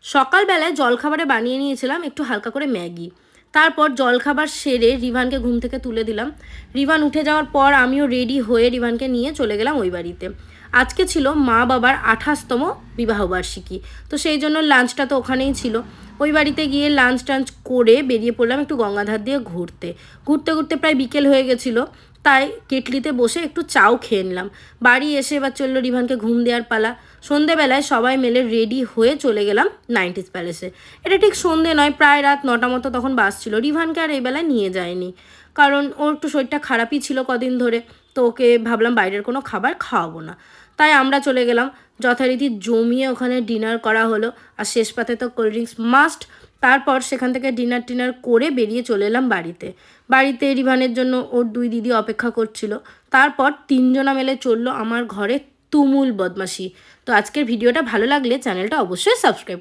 সকালবেলায় জলখাবারে বানিয়ে নিয়েছিলাম একটু হালকা করে ম্যাগি। তারপর জলখাবার সেরে রিভানকে ঘুম থেকে তুলে দিলাম। রিভান উঠে যাওয়ার পর আমিও রেডি হয়ে রিভানকে নিয়ে চলে গেলাম ওই বাড়িতে। আজকে ছিল মা বাবার 28তম বিবাহবার্ষিকী, তো সেই জন্য লাঞ্চটা তো ওখানেই ছিল। ওই বাড়িতে গিয়ে লাঞ্চ টাঞ্চ করে বেরিয়ে পড়লাম একটু গঙ্গাধার দিয়ে ঘুরতে ঘুরতে ঘুরতে প্রায় বিকেল হয়ে গেছিলো। তাই কেটলিতে বসে একটু চাও খেয়ে নিলাম। বাড়ি এসে এবার চললো রিভানকে ঘুম দেওয়ার পালা। সন্ধেবেলায় সবাই মিলে রেডি হয়ে চলে গেলাম 90s প্যালেসে। এটা ঠিক সন্ধে নয়, প্রায় রাত 9টা মতো তখন বাজছিল। রিভানকে আর এই বেলায় নিয়ে যায়নি, কারণ ওর একটু শরীরটা খারাপই ছিল কদিন ধরে, তো ওকে ভাবলাম বাইরের কোনো খাবার খাওয়াবো না। তাই আমরা চলে গেলাম। যথারীতি জমিয়ে ওখানে ডিনার করা হলো, আর শেষ পাতে তো কোল্ড ড্রিঙ্কস মাস্ট। তারপর সেখান থেকে ডিনার করে বেরিয়ে চলে এলাম বাড়িতে রিভানের জন্য ওর 2 দিদি অপেক্ষা করছিল। তারপর 3জনা মিলে চললো আমার ঘরে তুমুল বদমাশি। তো আজকের ভিডিওটা ভালো লাগলে চ্যানেলটা অবশ্যই সাবস্ক্রাইব